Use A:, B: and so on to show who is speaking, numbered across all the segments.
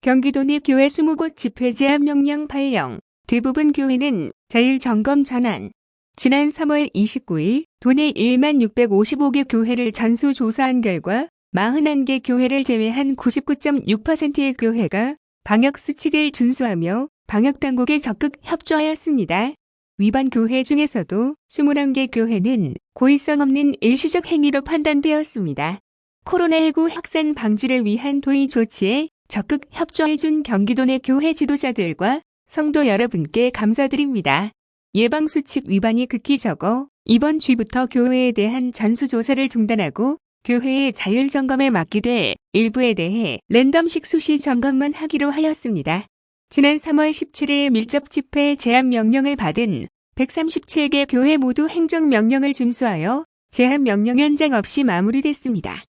A: 경기도 내 교회 20곳 집회 제한 명령 발령. 대부분 교회는 자율 점검 전환. 지난 3월 29일 도내 1655개 교회를 전수조사한 결과 41개 교회를 제외한 99.6%의 교회가 방역 수칙을 준수하며 방역당국에 적극 협조하였습니다. 위반 교회 중에서도 21개 교회는 고의성 없는 일시적 행위로 판단되었습니다. 코로나19 확산 방지를 위한 도의 조치에 적극 협조해준 경기도 내 교회 지도자들과 성도 여러분께 감사드립니다. 예방수칙 위반이 극히 적어 이번 주부터 교회에 대한 전수조사를 중단하고 교회의 자율점검에 맡기되 일부에 대해 랜덤식 수시 점검만 하기로 하였습니다. 지난 3월 17일 밀접 집회 제한 명령을 받은 137개 교회 모두 행정명령을 준수하여 제한 명령 연장 없이 마무리됐습니다.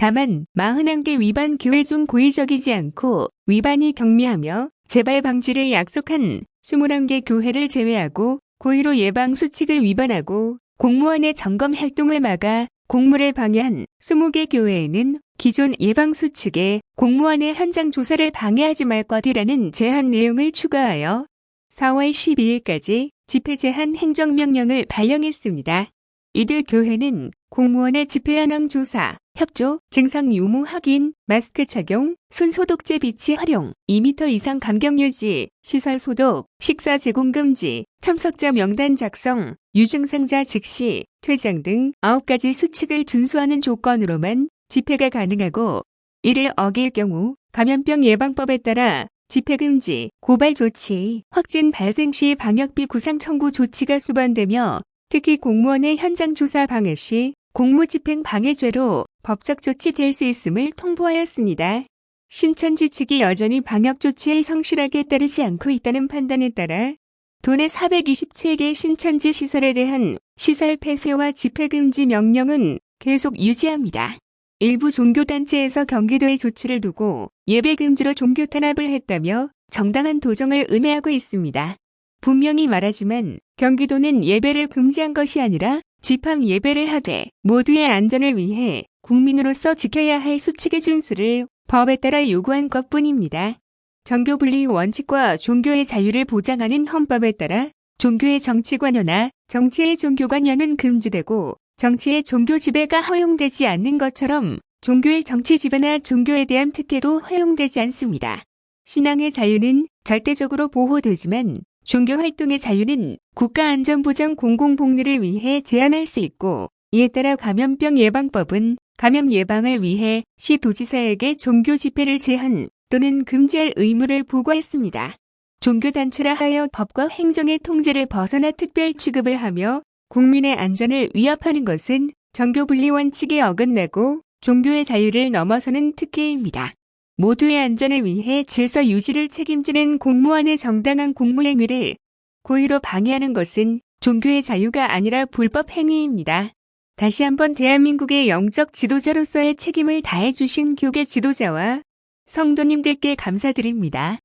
A: 다만 41개 위반 교회 중 고의적이지 않고 위반이 경미하며 재발 방지를 약속한 21개 교회를 제외하고 고의로 예방수칙을 위반하고 공무원의 점검 활동을 막아 공무를 방해한 20개 교회에는 기존 예방수칙에 공무원의 현장 조사를 방해하지 말 것이라는 제한 내용을 추가하여 4월 12일까지 집회 제한 행정명령을 발령했습니다. 이들 교회는 공무원의 집회 현황 조사, 협조, 증상 유무 확인, 마스크 착용, 손소독제 비치 활용, 2m 이상 간격 유지, 시설 소독, 식사 제공 금지, 참석자 명단 작성, 유증상자 즉시, 퇴장 등 9가지 수칙을 준수하는 조건으로만 집회가 가능하고 이를 어길 경우 감염병 예방법에 따라 집회 금지, 고발 조치, 확진 발생 시 방역비 구상 청구 조치가 수반되며 특히 공무원의 현장 조사 방해 시 공무집행 방해죄로 법적 조치될 수 있음을 통보하였습니다. 신천지 측이 여전히 방역 조치에 성실하게 따르지 않고 있다는 판단에 따라 도내 427개 신천지 시설에 대한 시설 폐쇄와 집회 금지 명령은 계속 유지합니다. 일부 종교단체에서 경기도의 조치를 두고 예배 금지로 종교 탄압을 했다며 정당한 도정을 음해하고 있습니다. 분명히 말하지만 경기도는 예배를 금지한 것이 아니라 집합 예배를 하되 모두의 안전을 위해 국민으로서 지켜야 할 수칙의 준수를 법에 따라 요구한 것뿐입니다. 정교 분리 원칙과 종교의 자유를 보장하는 헌법에 따라 종교의 정치관여나 정치의 종교관여는 금지되고 정치의 종교 지배가 허용되지 않는 것처럼 종교의 정치 지배나 종교에 대한 특혜도 허용되지 않습니다. 신앙의 자유는 절대적으로 보호되지만 종교 활동의 자유는 국가안전보장 공공복리를 위해 제한할 수 있고 이에 따라 감염병 예방법은 감염 예방을 위해 시도지사에게 종교 집회를 제한 또는 금지할 의무를 부과했습니다. 종교단체라 하여 법과 행정의 통제를 벗어나 특별 취급을 하며 국민의 안전을 위협하는 것은 정교분리 원칙에 어긋나고 종교의 자유를 넘어서는 특혜입니다. 모두의 안전을 위해 질서 유지를 책임지는 공무원의 정당한 공무행위를 고의로 방해하는 것은 종교의 자유가 아니라 불법 행위입니다. 다시 한번 대한민국의 영적 지도자로서의 책임을 다해주신 교계 지도자와 성도님들께 감사드립니다.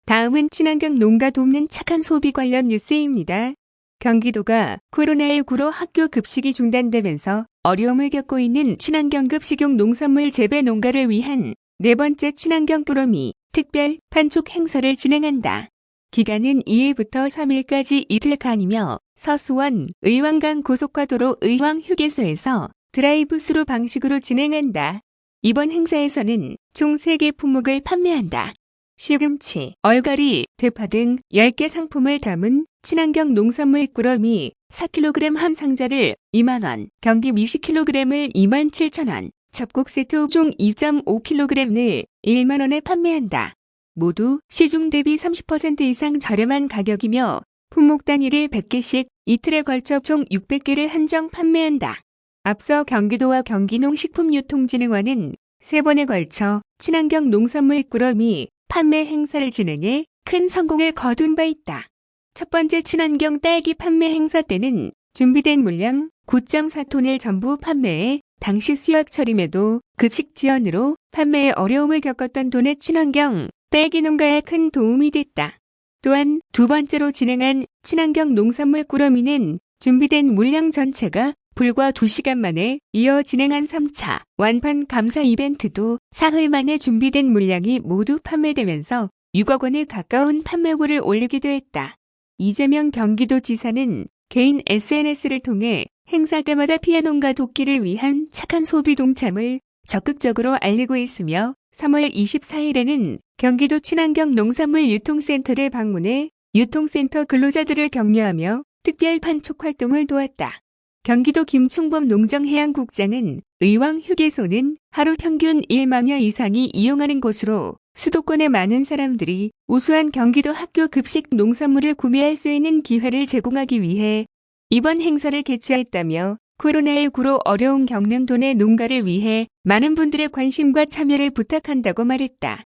A: 다음은 친환경 농가 돕는 착한 소비 관련 뉴스입니다. 경기도가 코로나19로 학교 급식이 중단되면서 어려움을 겪고 있는 친환경급 식용 농산물 재배 농가를 위한 네 번째 친환경 꾸러미 특별 판촉 행사를 진행한다. 기간은 2일부터 3일까지 이틀간이며 서수원 의왕강 고속화도로 의왕휴게소에서 드라이브스루 방식으로 진행한다. 이번 행사에서는 총 3개 품목을 판매한다. 시금치, 얼갈이, 대파 등 10개 상품을 담은 친환경 농산물 꾸러미 4kg 한 상자를 2만원, 경김 20kg을 27,000원, 잡곡 세트 총 2.5kg을 1만원에 판매한다. 모두 시중 대비 30% 이상 저렴한 가격이며 품목 단위를 100개씩 이틀에 걸쳐 총 600개를 한정 판매한다. 앞서 경기도와 경기농식품유통진흥원은 3번에 걸쳐 친환경 농산물 꾸러미 판매 행사를 진행해 큰 성공을 거둔 바 있다. 첫 번째 친환경 딸기 판매 행사 때는 준비된 물량 9.4톤을 전부 판매해 당시 수확 처림에도 급식 지연으로 판매에 어려움을 겪었던 도내 친환경 딸기 농가에 큰 도움이 됐다. 또한 두 번째로 진행한 친환경 농산물 꾸러미는 준비된 물량 전체가 불과 2시간 만에 이어 진행한 3차 완판 감사 이벤트도 사흘 만에 준비된 물량이 모두 판매되면서 6억 원에 가까운 판매고를 올리기도 했다. 이재명 경기도지사는 개인 SNS를 통해 행사 때마다 피해농가 돕기를 위한 착한 소비 동참을 적극적으로 알리고 있으며 3월 24일에는 경기도 친환경 농산물 유통센터를 방문해 유통센터 근로자들을 격려하며 특별 판촉 활동을 도왔다. 경기도 김충범 농정해양국장은 의왕 휴게소는 하루 평균 1만여 이상이 이용하는 곳으로 수도권의 많은 사람들이 우수한 경기도 학교 급식 농산물을 구매할 수 있는 기회를 제공하기 위해 이번 행사를 개최했다며 코로나19로 어려움 겪는 도내 농가를 위해 많은 분들의 관심과 참여를 부탁한다고 말했다.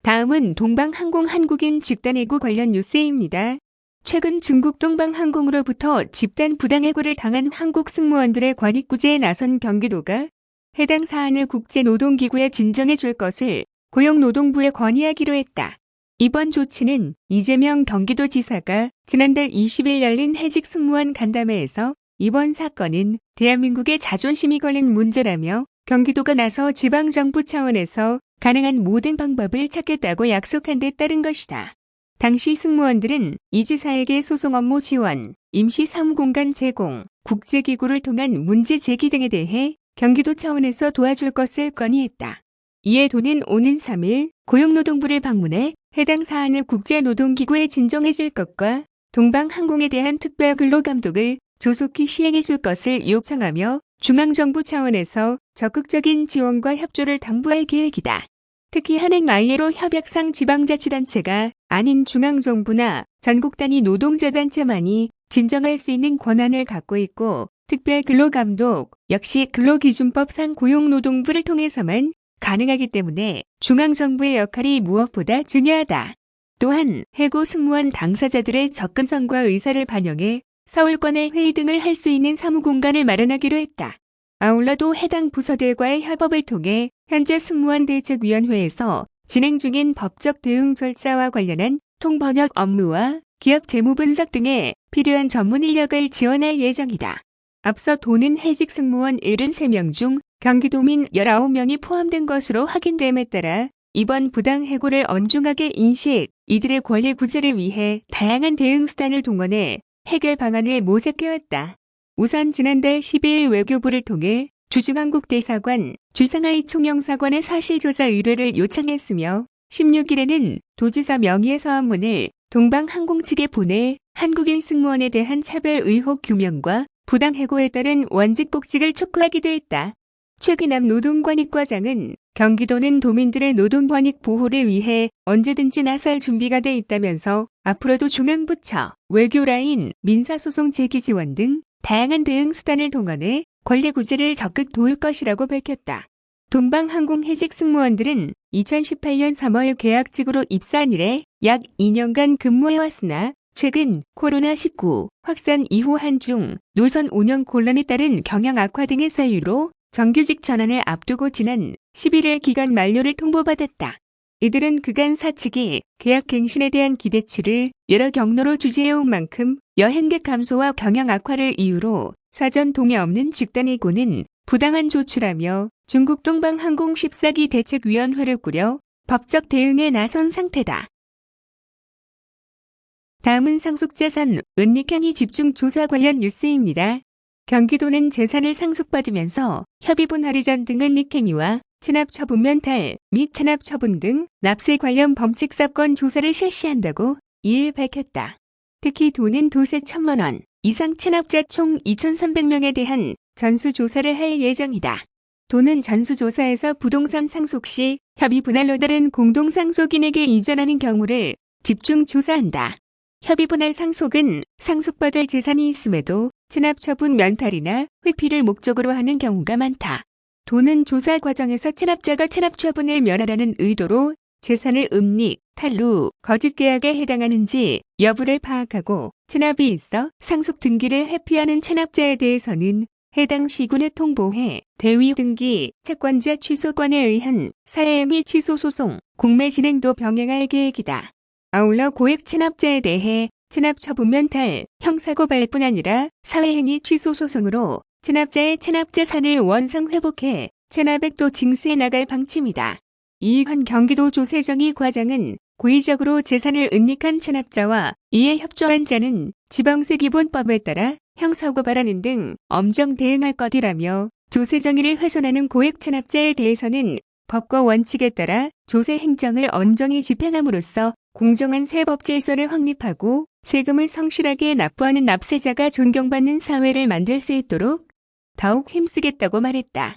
A: 다음은 동방항공 한국인 집단해고 관련 뉴스입니다. 최근 중국 동방항공으로부터 집단 부당해고를 당한 한국 승무원들의 관익구제에 나선 경기도가 해당 사안을 국제노동기구에 진정해 줄 것을 고용노동부에 건의하기로 했다. 이번 조치는 이재명 경기도지사가 지난달 20일 열린 해직 승무원 간담회에서 이번 사건은 대한민국의 자존심이 걸린 문제라며 경기도가 나서 지방정부 차원에서 가능한 모든 방법을 찾겠다고 약속한 데 따른 것이다. 당시 승무원들은 이 지사에게 소송 업무 지원, 임시 사무공간 제공, 국제기구를 통한 문제 제기 등에 대해 경기도 차원에서 도와줄 것을 건의했다. 이에 도는 오는 3일 고용노동부를 방문해 해당 사안을 국제노동기구에 진정해 줄 것과 동방항공에 대한 특별 근로감독을 조속히 시행해 줄 것을 요청하며 중앙정부 차원에서 적극적인 지원과 협조를 당부할 계획이다. 특히 한행마이에로 협약상 지방자치단체가 아닌 중앙정부나 전국 단위 노동자단체만이 진정할 수 있는 권한을 갖고 있고 특별 근로감독 역시 근로기준법상 고용노동부를 통해서만 가능하기 때문에 중앙정부의 역할이 무엇보다 중요하다. 또한 해고 승무원 당사자들의 접근성과 의사를 반영해 서울권의 회의 등을 할 수 있는 사무공간을 마련하기로 했다. 아울러도 해당 부서들과의 협업을 통해 현재 승무원대책위원회에서 진행 중인 법적 대응 절차와 관련한 통번역 업무와 기업 재무 분석 등에 필요한 전문 인력을 지원할 예정이다. 앞서 도는 해직 승무원 73명 중 경기도민 19명이 포함된 것으로 확인됨에 따라 이번 부당해고를 엄중하게 인식, 이들의 권리 구제를 위해 다양한 대응 수단을 동원해 해결 방안을 모색해왔다. 우선 지난달 12일 외교부를 통해 주중한국 대사관, 주상하이 총영사관의 사실조사 의뢰를 요청했으며 16일에는 도지사 명의의 서한문을 동방항공 측에 보내 한국인 승무원에 대한 차별 의혹 규명과 부당해고에 따른 원직복직을 촉구하기도 했다. 최기남 노동권익과장은 경기도는 도민들의 노동권익 보호를 위해 언제든지 나설 준비가 돼 있다면서 앞으로도 중앙부처, 외교라인, 민사소송 제기 지원 등 다양한 대응 수단을 동원해 권리 구제를 적극 도울 것이라고 밝혔다. 동방항공 해직 승무원들은 2018년 3월 계약직으로 입사한 이래 약 2년간 근무해왔으나 최근 코로나19 확산 이후 한중 노선 운영 곤란에 따른 경영 악화 등의 사유로 정규직 전환을 앞두고 지난 11일 기간 만료를 통보받았다. 이들은 그간 사측이 계약 갱신에 대한 기대치를 여러 경로로 주지해온 만큼 여행객 감소와 경영 악화를 이유로 사전 동의 없는 집단해고는 부당한 조치라며 중국 동방항공 14기 대책위원회를 꾸려 법적 대응에 나선 상태다. 다음은 상속재산 은닉행위 집중조사 관련 뉴스입니다. 경기도는 재산을 상속받으면서 협의분 할의전 등 은닉행위와 체납처분 면탈 및 체납처분 등 납세 관련 범칙 사건 조사를 실시한다고 2일 밝혔다. 특히 도는 도세 1,000만 원 이상 체납자 총 2,300명에 대한 전수조사를 할 예정이다. 도는 전수조사에서 부동산 상속 시 협의 분할로 다른 공동상속인에게 이전하는 경우를 집중조사한다. 협의 분할 상속은 상속받을 재산이 있음에도 체납처분 면탈이나 회피를 목적으로 하는 경우가 많다. 도는 조사 과정에서 체납자가 체납처분을 면하라는 의도로 재산을 음닉, 탈루, 거짓 계약에 해당하는지 여부를 파악하고 체납이 있어 상속 등기를 회피하는 체납자에 대해서는 해당 시군에 통보해 대위 등기, 채권자 취소권에 의한 사회 및 취소 소송, 공매 진행도 병행할 계획이다. 아울러 고액 체납자에 대해 체납 처분 면탈, 형사고발뿐 아니라 사회행위 취소 소송으로 체납자의 체납재산을 원상 회복해 체납액도 징수해 나갈 방침이다. 이한 경기도 조세정의 과장은 고의적으로 재산을 은닉한 체납자와 이에 협조한 자는 지방세기본법에 따라 형사고발하는 등 엄정 대응할 것이라며 조세정의를 훼손하는 고액 체납자에 대해서는 법과 원칙에 따라 조세 행정을 엄정히 집행함으로써 공정한 세법 질서를 확립하고 세금을 성실하게 납부하는 납세자가 존경받는 사회를 만들 수 있도록 더욱 힘쓰겠다고 말했다.